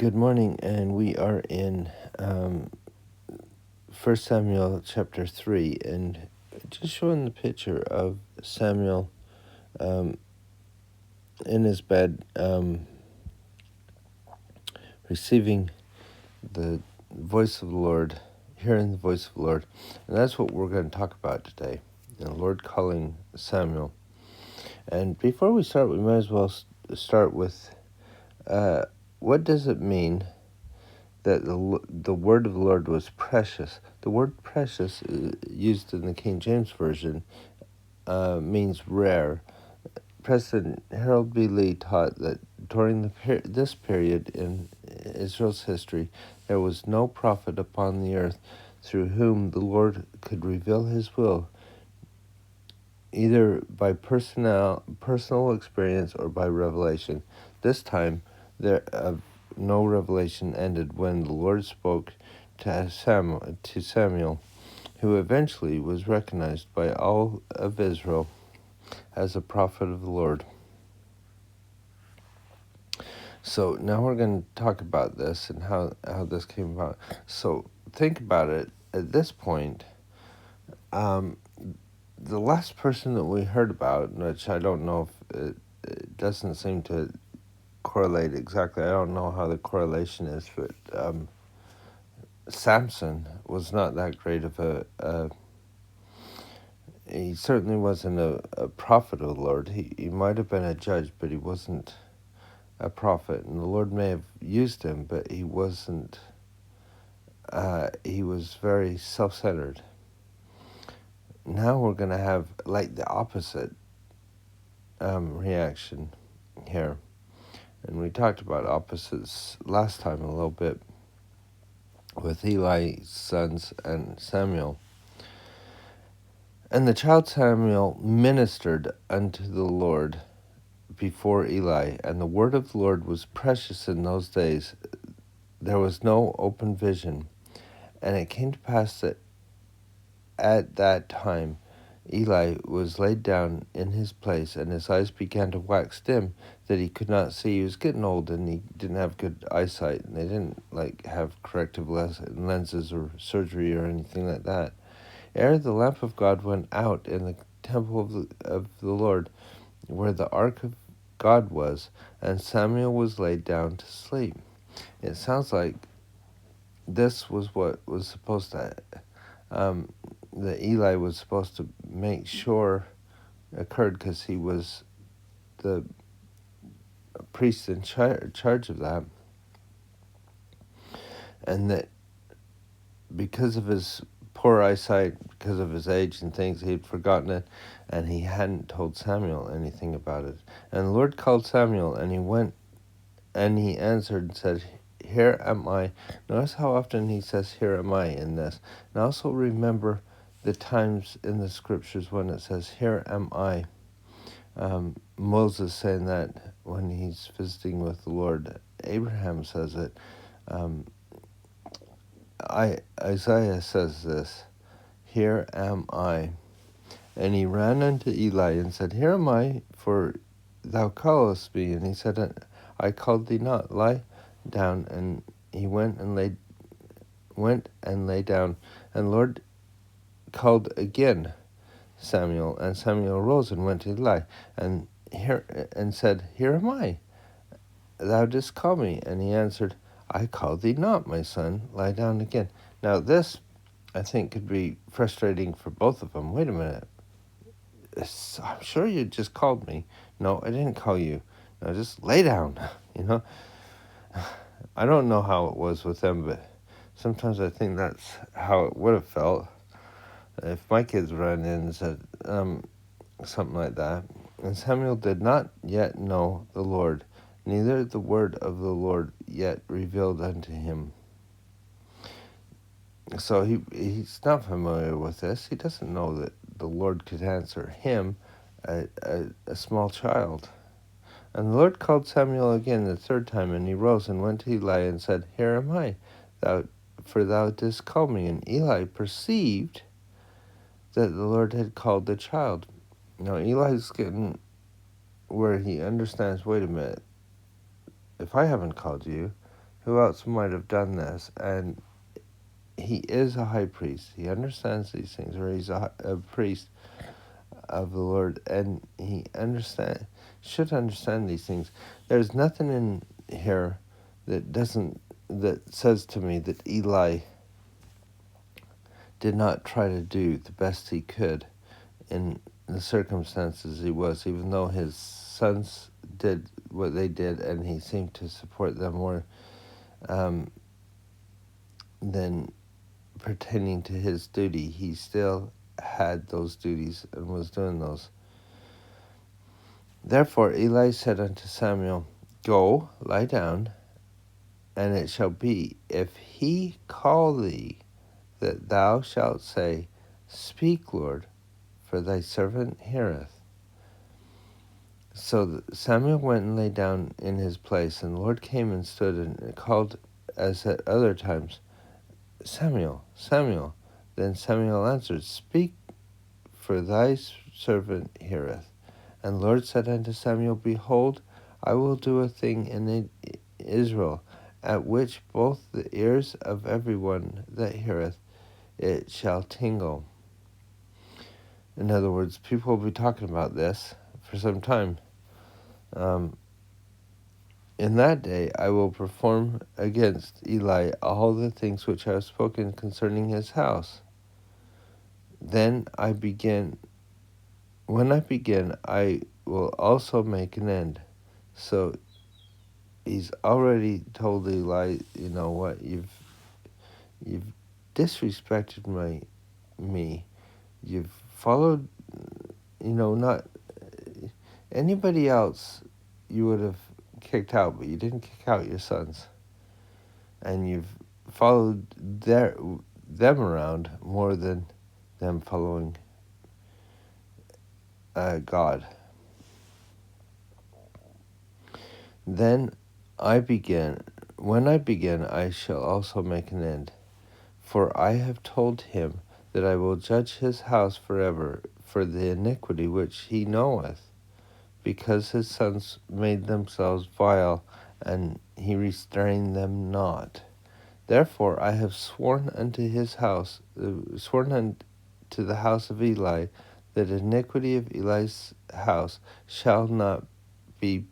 Good morning, and we are in 1 Samuel chapter 3, and just showing the picture of Samuel in his bed receiving the voice of the Lord, hearing the voice of the Lord, and that's what we're going to talk about today, the Lord calling Samuel. And before we start, we might as well start with what does it mean that the word of the Lord was precious? The word precious, used in the King James Version, means rare. President Harold B. Lee taught that during this period in Israel's history, there was no prophet upon the earth through whom the Lord could reveal his will, either by personal experience or by revelation. This time, no revelation ended when the Lord spoke to Samuel, who eventually was recognized by all of Israel as a prophet of the Lord. So now we're going to talk about this and how this came about. So think about it. At this point, the last person that we heard about, which I don't know if it doesn't seem to correlate exactly. I don't know how the correlation is, but Samson was not that great of he certainly wasn't a prophet of the Lord. He might have been a judge, but he wasn't a prophet. And the Lord may have used him, but he wasn't. He was very self-centered. Now we're going to have like the opposite reaction here. And we talked about opposites last time a little bit with Eli's sons and Samuel. And the child Samuel ministered unto the Lord before Eli, and the word of the Lord was precious in those days. There was no open vision. And it came to pass that at that time Eli was laid down in his place, and his eyes began to wax dim, that he could not see. He was getting old, and he didn't have good eyesight, and they didn't have corrective lenses or surgery or anything like that. Ere the lamp of God went out in the temple of the Lord, where the ark of God was, and Samuel was laid down to sleep. It sounds like this was what was supposed to that Eli was supposed to make sure occurred, because he was the priest in charge of that, and that because of his poor eyesight, because of his age and things, he had forgotten it, and he hadn't told Samuel anything about it. And the Lord called Samuel, and he went, and he answered and said, "Here am I." Notice how often he says, "Here am I" in this. And also remember the times in the scriptures when it says, "Here am I." Moses saying that when he's visiting with the Lord. Abraham says it. Isaiah says this, "Here am I." And he ran unto Eli and said, "Here am I, for thou callest me." And he said, "I called thee not. Lie down." And he went and lay down. And the Lord called again Samuel, and Samuel arose and went to Eli, and said, "Here am I. Thou didst call me." And he answered, "I called thee not, my son. Lie down again." Now this, I think, could be frustrating for both of them. Wait a minute. I'm sure you just called me. No, I didn't call you. Now just lay down, I don't know how it was with them, but sometimes I think that's how it would have felt if my kids ran in and said something like that. And Samuel did not yet know the Lord, neither the word of the Lord yet revealed unto him. So he's not familiar with this. He doesn't know that the Lord could answer him, a small child. And the Lord called Samuel again the third time, and he rose and went to Eli and said, "Here am I, for thou didst call me." And Eli perceived that the Lord had called the child. Now Eli's getting where he understands, wait a minute, if I haven't called you, who else might have done this? And he is a high priest. He understands these things, or he's a priest of the Lord, and he should understand these things. There's nothing in here that says to me that Eli did not try to do the best he could in the circumstances he was, even though his sons did what they did, and he seemed to support them more than pertaining to his duty. He still had those duties and was doing those. Therefore Eli said unto Samuel, Go, lie down, and it shall be, if he call thee, that thou shalt say, Speak, Lord, for thy servant heareth. So Samuel went and lay down in his place, and the Lord came and stood and called as at other times, Samuel, Samuel. Then Samuel answered, Speak, for thy servant heareth. And the Lord said unto Samuel, Behold, I will do a thing in Israel, at which both the ears of every one that heareth it shall tingle. In other words, people will be talking about this for some time. In that day I will perform against Eli all the things which I have spoken concerning his house. When I begin, I will also make an end. So he's already told Eli, you know what, you've disrespected me. You've followed, not anybody else you would have kicked out, but you didn't kick out your sons. And you've followed them around more than them following God. When I begin, I shall also make an end. For I have told him that I will judge his house forever for the iniquity which he knoweth, because his sons made themselves vile, and he restrained them not. Therefore I have sworn unto the house of Eli, that iniquity of Eli's house shall not be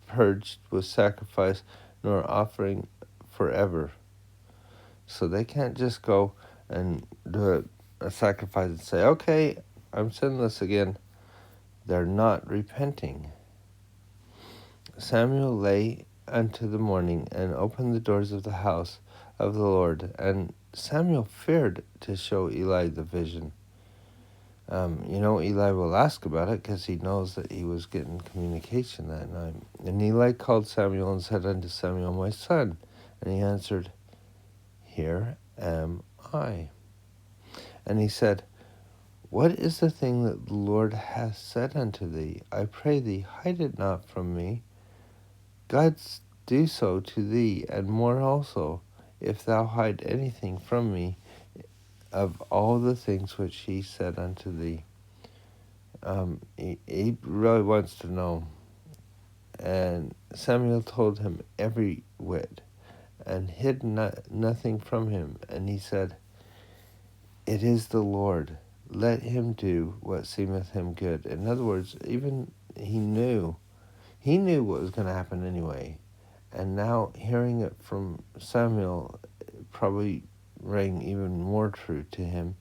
purged with sacrifice nor offering forever. So they can't just go and do a sacrifice and say, okay, I'm sinless again. They're not repenting. Samuel lay unto the morning and opened the doors of the house of the Lord. And Samuel feared to show Eli the vision. Eli will ask about it because he knows that he was getting communication that night. And Eli called Samuel and said unto Samuel, My son. And he answered, Here am I. And he said, What is the thing that the Lord hath said unto thee? I pray thee, hide it not from me. God do so to thee, and more also, if thou hide anything from me of all the things which he said unto thee. He really wants to know. And Samuel told him every whit, and hid nothing from him. And he said, It is the Lord. Let him do what seemeth him good. In other words, even he knew what was going to happen anyway. And now hearing it from Samuel probably rang even more true to him.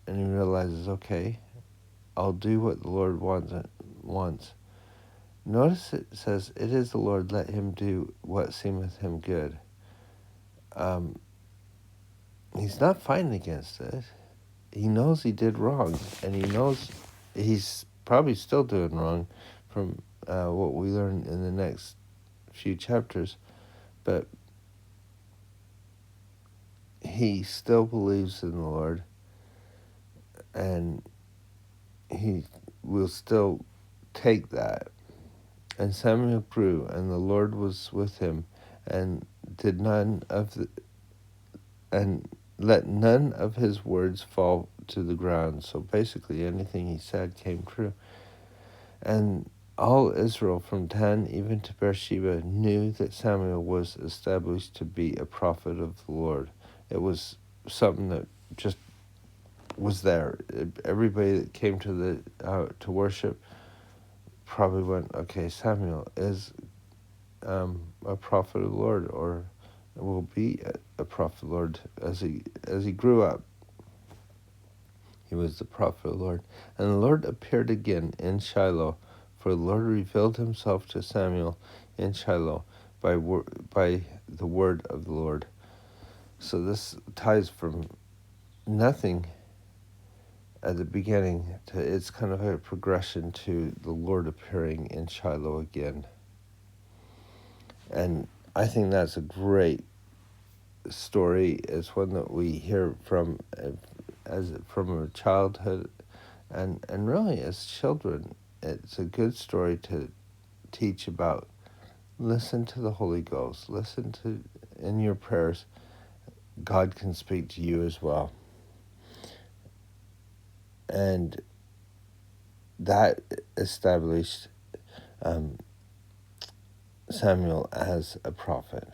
And he realizes, okay, I'll do what the Lord wants. Notice it says, It is the Lord, let him do what seemeth him good. He's not fighting against it. He knows he did wrong, and he knows he's probably still doing wrong from what we learn in the next few chapters, but he still believes in the Lord, and he will still take that. And Samuel grew, and the Lord was with him, and let none of his words fall to the ground. So basically anything he said came true. And All Israel from Dan even to Beersheba knew that Samuel was established to be a prophet of the Lord. It was something that just was there. Everybody that came to to worship probably went, okay, Samuel is a prophet of the Lord, or will be a prophet of the Lord. As he grew up, he was the prophet of the Lord. And the Lord appeared again in Shiloh, for the Lord revealed himself to Samuel in Shiloh by the word of the Lord. So this ties from nothing at the beginning to, it's kind of a progression to the Lord appearing in Shiloh again. And I think that's a great story. It's one that we hear from a childhood, and really as children. It's a good story to teach about. Listen to the Holy Ghost. Listen to, in your prayers, God can speak to you as well. And that established Samuel as a prophet.